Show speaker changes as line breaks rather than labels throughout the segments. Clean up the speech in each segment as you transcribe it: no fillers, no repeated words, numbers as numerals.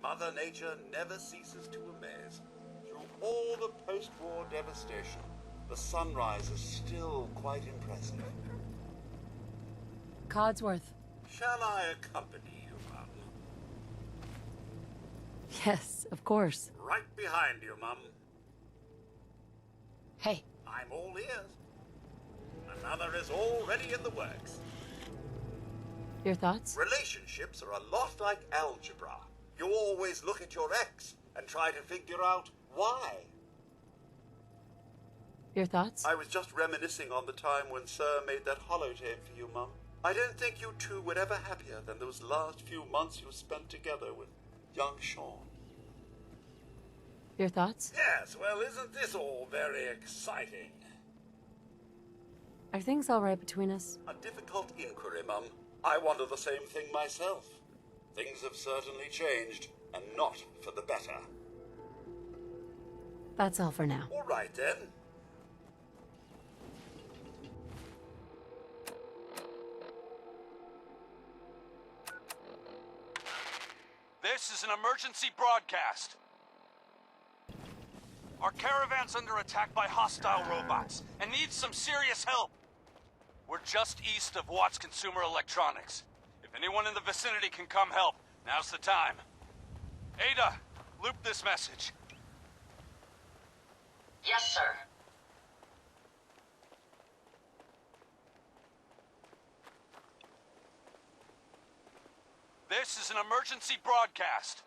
Mother Nature never ceases to amaze. Through all the post-war devastation, the sunrise is still quite impressive.
Codsworth.
Shall I accompany you, Mum?
Yes, of course.
Right behind you, Mum.
Hey.
I'm all ears. Another is already in the works.
Your thoughts?
Relationships are a lot like algebra. You always look at your ex and try to figure out why.
Your thoughts?
I was just reminiscing on the time when Sir made that holotape for you, Mum. I don't think you two were ever happier than those last few months you spent together with young Sean.
Your thoughts?
Yes, well, isn't this all very exciting?
Are things all right between us?
A difficult inquiry, Mum. I wonder the same thing myself. Things have certainly changed, and not for the better.
That's all for now.
All right, then.
This is an emergency broadcast. Our caravan's under attack by hostile robots and needs some serious help. We're just east of Watts Consumer Electronics. If anyone in the vicinity can come help, now's the time. Ada, loop this message.
Yes, sir.
This is an emergency broadcast.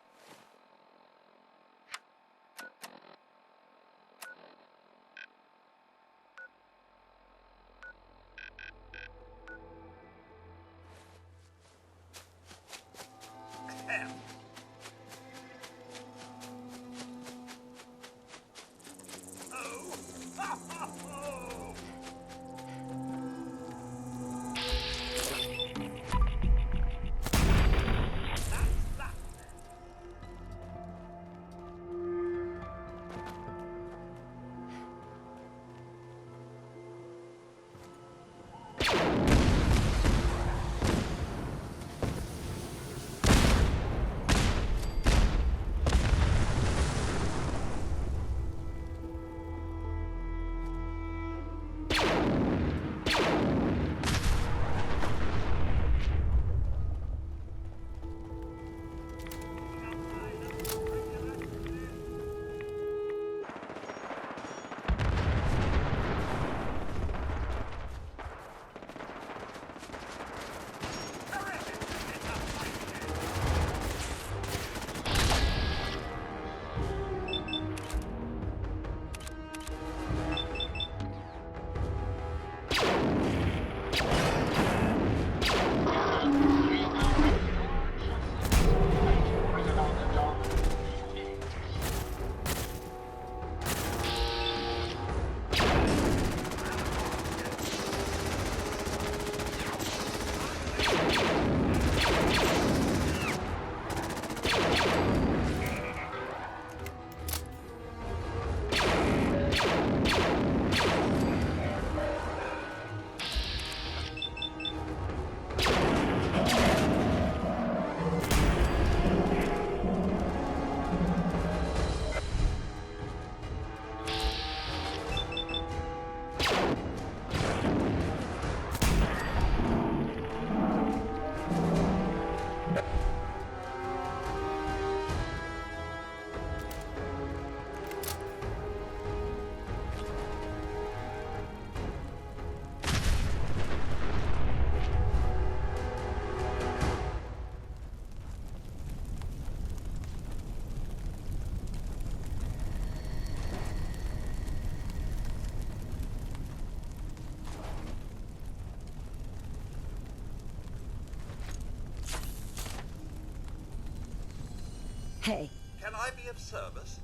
Hey.
Can I be of service?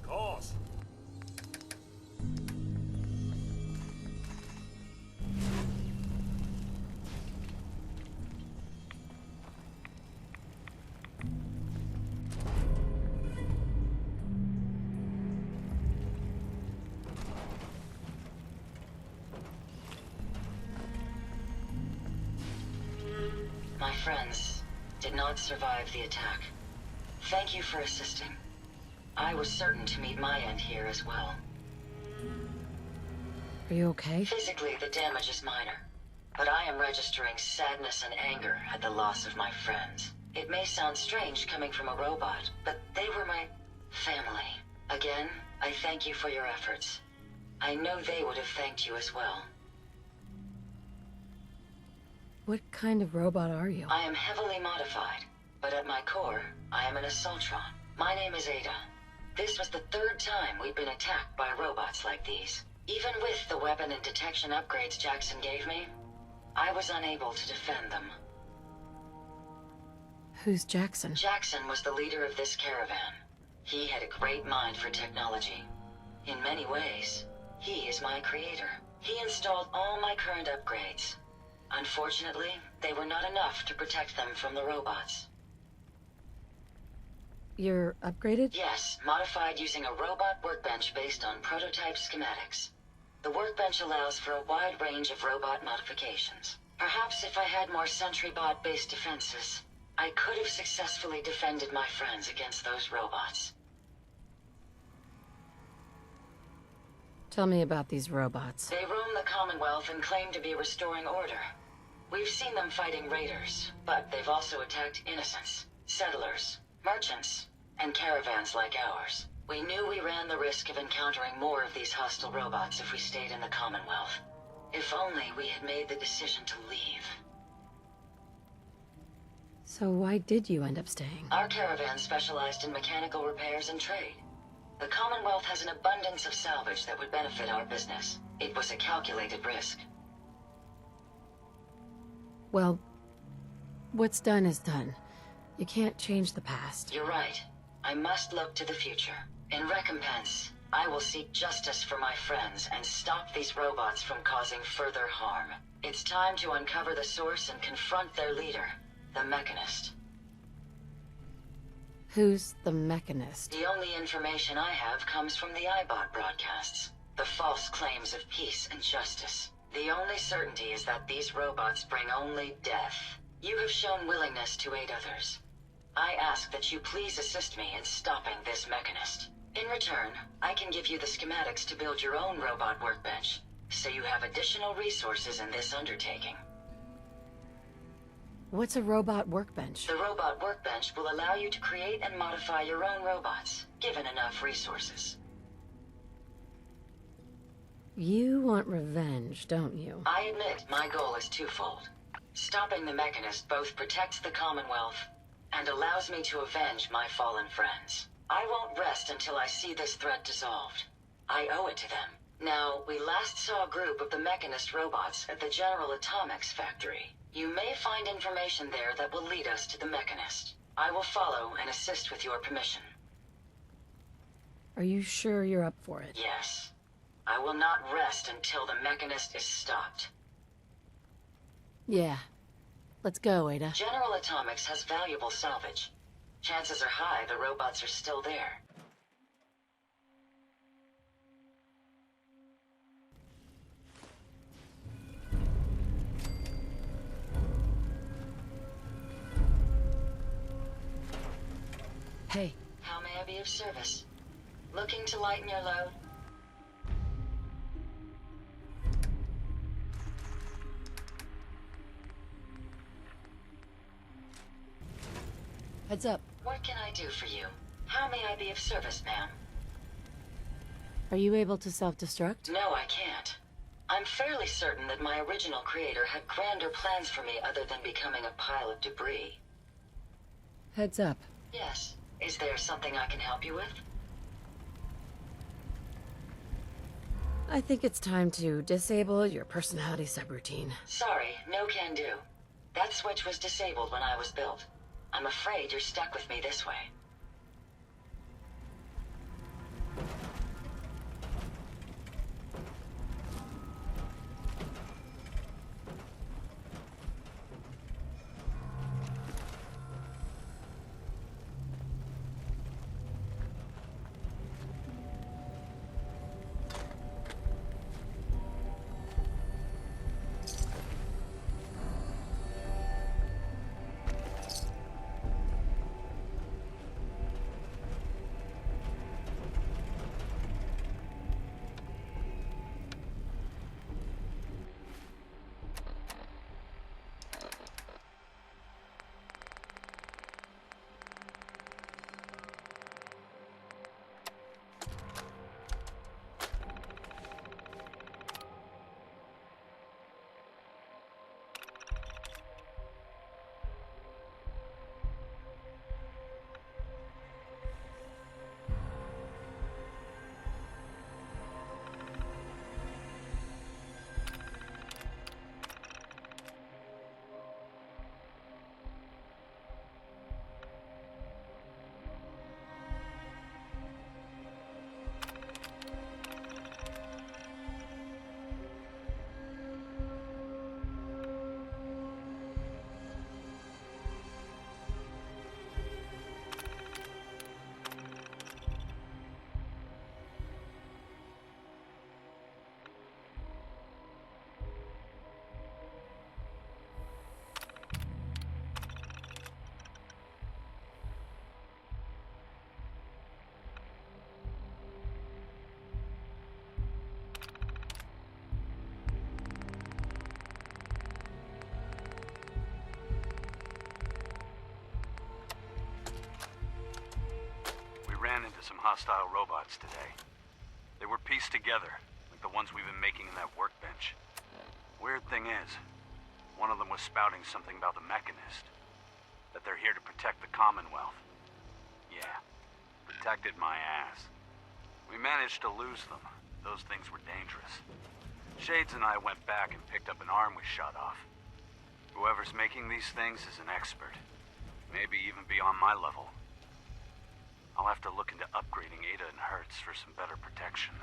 Of course.
My friends did not survive the attack. Thank you for assisting. I was certain to meet my end here as well.
Are you okay?
Physically, the damage is minor, but I am registering sadness and anger at the loss of my friends. It may sound strange coming from a robot, but they were my family. Again, I thank you for your efforts. I know they would have thanked you as well.
What kind of robot are you?
I am heavily modified, but at my core, I am an Assaultron. My name is Ada. This was the third time we've been attacked by robots like these. Even with the weapon and detection upgrades Jackson gave me, I was unable to defend them.
Who's Jackson?
Jackson was the leader of this caravan. He had a great mind for technology. In many ways, he is my creator. He installed all my current upgrades. Unfortunately, they were not enough to protect them from the robots.
You're upgraded?
Yes, modified using a robot workbench based on prototype schematics. The workbench allows for a wide range of robot modifications. Perhaps if I had more sentry bot-based defenses, I could have successfully defended my friends against those robots.
Tell me about these robots.
They roam the Commonwealth and claim to be restoring order. We've seen them fighting raiders, but they've also attacked innocents, settlers, merchants, and caravans like ours. We knew we ran the risk of encountering more of these hostile robots if we stayed in the Commonwealth. If only we had made the decision to leave.
So why did you end up staying?
Our caravan specialized in mechanical repairs and trade. The Commonwealth has an abundance of salvage that would benefit our business. It was a calculated risk.
Well, what's done is done. You can't change the past.
You're right. I must look to the future. In recompense, I will seek justice for my friends and stop these robots from causing further harm. It's time to uncover the source and confront their leader, the Mechanist.
Who's the Mechanist?
The only information I have comes from the iBot broadcasts. The false claims of peace and justice. The only certainty is that these robots bring only death. You have shown willingness to aid others. I ask that you please assist me in stopping this Mechanist. In return, I can give you the schematics to build your own robot workbench, so you have additional resources in this undertaking.
What's a robot workbench?
The robot workbench will allow you to create and modify your own robots, given enough resources.
You want revenge, don't you?
I admit my goal is twofold. Stopping the Mechanist both protects the Commonwealth and allows me to avenge my fallen friends. I won't rest until I see this threat dissolved. I owe it to them. Now, we last saw a group of the Mechanist robots at the General Atomics factory. You may find information there that will lead us to the Mechanist. I will follow and assist with your permission.
Are you sure you're up for it?
Yes. I will not rest until the Mechanist is stopped.
Yeah. Let's go, Ada.
General Atomics has valuable salvage. Chances are high the robots are still there.
Hey.
How may I be of service? Looking to lighten your load?
Heads up.
What can I do for you? How may I be of service, ma'am?
Are you able to self-destruct?
No, I can't. I'm fairly certain that my original creator had grander plans for me other than becoming a pile of debris.
Heads up.
Yes. Is there something I can help you with?
I think it's time to disable your personality subroutine.
Sorry, no can do. That switch was disabled when I was built. I'm afraid you're stuck with me this way.
some hostile robots today. They were pieced together, like the ones we've been making in that workbench. Weird thing is, one of them was spouting something about the Mechanist. That they're here to protect the Commonwealth. Yeah, protected my ass. We managed to lose them. Those things were dangerous. Shades and I went back and picked up an arm we shot off. Whoever's making these things is an expert. Maybe even beyond my level. I'll have to look into upgrading Ada and Hertz for some better protection.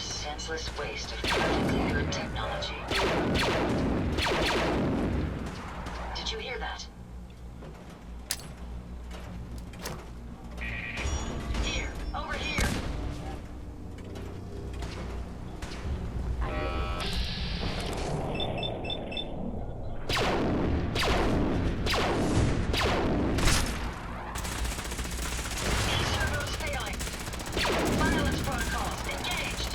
Senseless waste of perfectly good technology. Did you hear that? Here, over here. Servo's failing. Violence protocols engaged.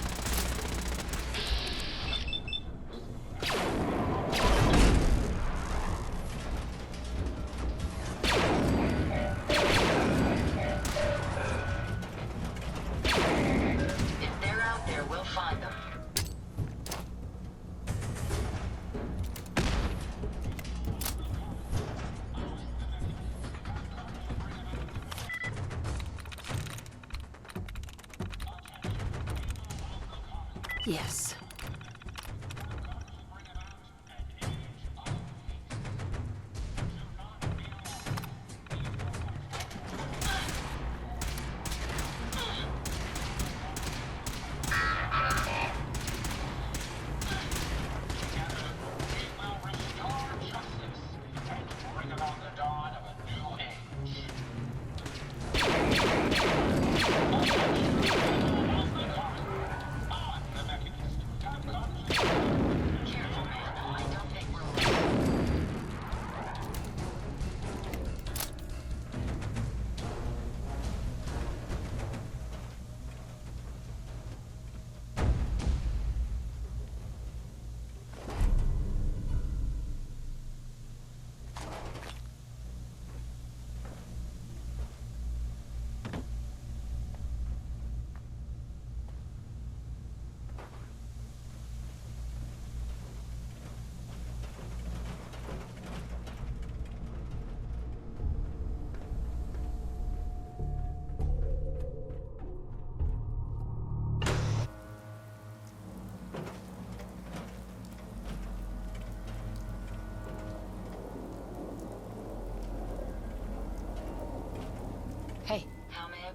Yes.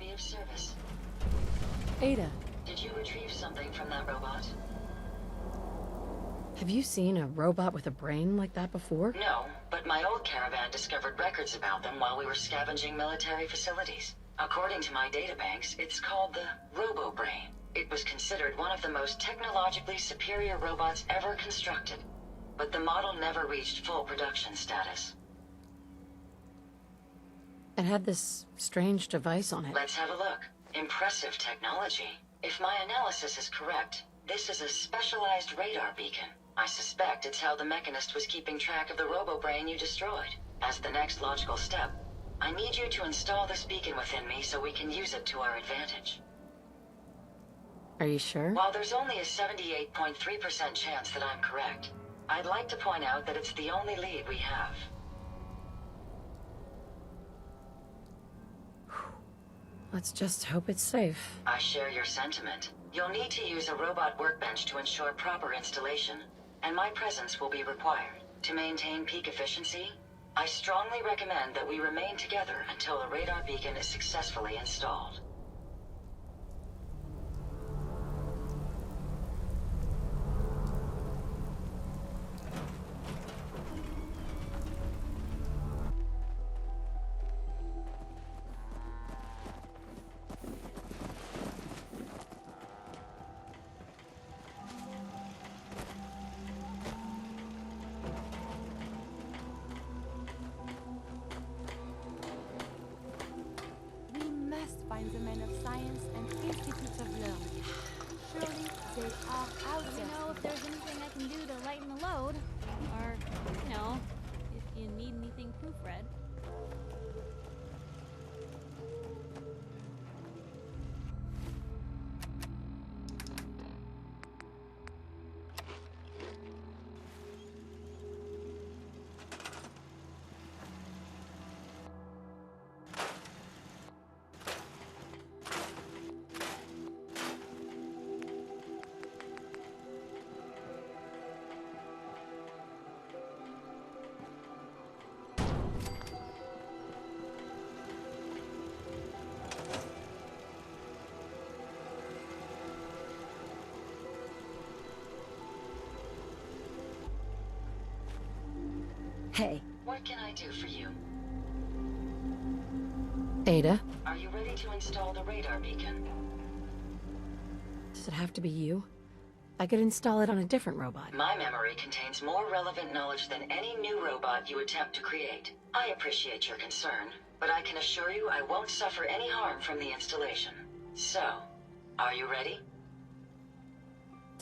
be of service.
Ada,
Did you retrieve something from that robot?
have you seen a robot with a brain like that before?
No, but my old caravan discovered records about them while we were scavenging military facilities. According to my databanks, it's called the Robo-Brain. It was considered one of the most technologically superior robots ever constructed, but the model never reached full production status.
It had this strange device on it.
Let's have a look. Impressive technology. If my analysis is correct, this is a specialized radar beacon. I suspect it's how the Mechanist was keeping track of the Robo-Brain you destroyed. As the next logical step, I need you to install this beacon within me so we can use it to our advantage.
Are you sure?
While there's only a 78.3% chance that I'm correct, I'd like to point out that it's the only lead we have.
Let's just hope it's safe.
I share your sentiment. You'll need to use a robot workbench to ensure proper installation, and my presence will be required. To maintain peak efficiency, I strongly recommend that we remain together until the radar beacon is successfully installed.
Find the men of science and institutes of learning. Surely they are out
Let me
there.
know if there's anything I can do to lighten the load. Or, if you need anything proofread.
Hey,
What can I do for you?
Ada,
Are you ready to install the radar beacon?
does it have to be you? I could install it on a different robot.
My memory contains more relevant knowledge than any new robot you attempt to create. I appreciate your concern, but I can assure you I won't suffer any harm from the installation. So, are you ready?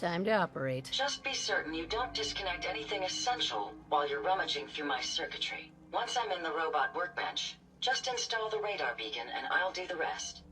Time to operate.
Just be certain you don't disconnect anything essential while you're rummaging through my circuitry. Once I'm in the robot workbench, just install the radar beacon and I'll do the rest.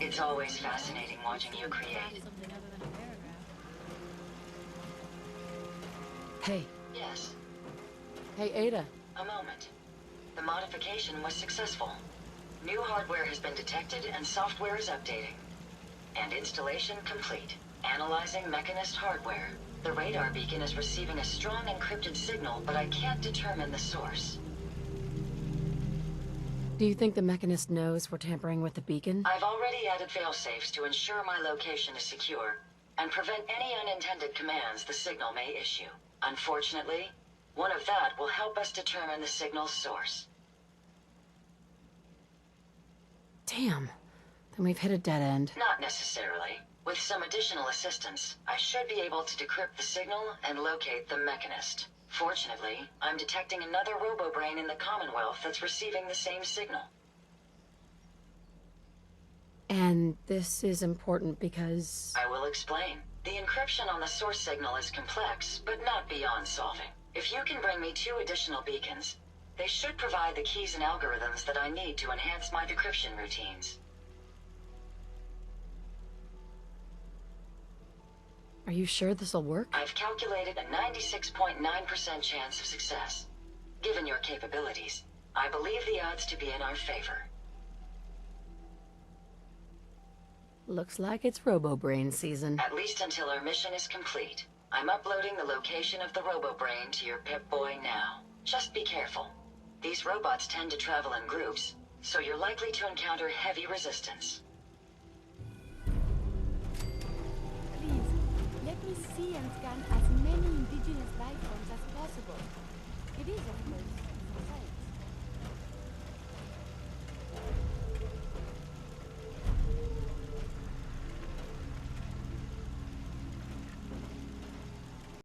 It's always fascinating watching you create.
Something other than a paragraph.
Hey.
Yes,
Hey, Ada.
a moment. The modification was successful. New hardware has been detected and software is updating. And installation complete. Analyzing Mechanist hardware. The radar beacon is receiving a strong encrypted signal, but I can't determine the source.
Do you think the Mechanist knows we're tampering with the beacon?
I've already added failsafes to ensure my location is secure, and prevent any unintended commands the signal may issue. Unfortunately, one of that will help us determine the signal's source.
Damn. Then we've hit a dead end.
Not necessarily. With some additional assistance, I should be able to decrypt the signal and locate the Mechanist. Fortunately, I'm detecting another robo-brain in the Commonwealth that's receiving the same signal.
And this is important because...
I will explain. The encryption on the source signal is complex, but not beyond solving. If you can bring me 2 additional beacons, they should provide the keys and algorithms that I need to enhance my decryption routines.
Are you sure this'll work?
I've calculated a 96.9% chance of success. Given your capabilities, I believe the odds to be in our favor.
Looks like it's Robo-Brain season.
At least until our mission is complete. I'm uploading the location of the Robo-Brain to your Pip-Boy now. Just be careful. These robots tend to travel in groups, so you're likely to encounter heavy resistance.
Please, let me see and scan as many indigenous life forms as possible. It is, of course, society.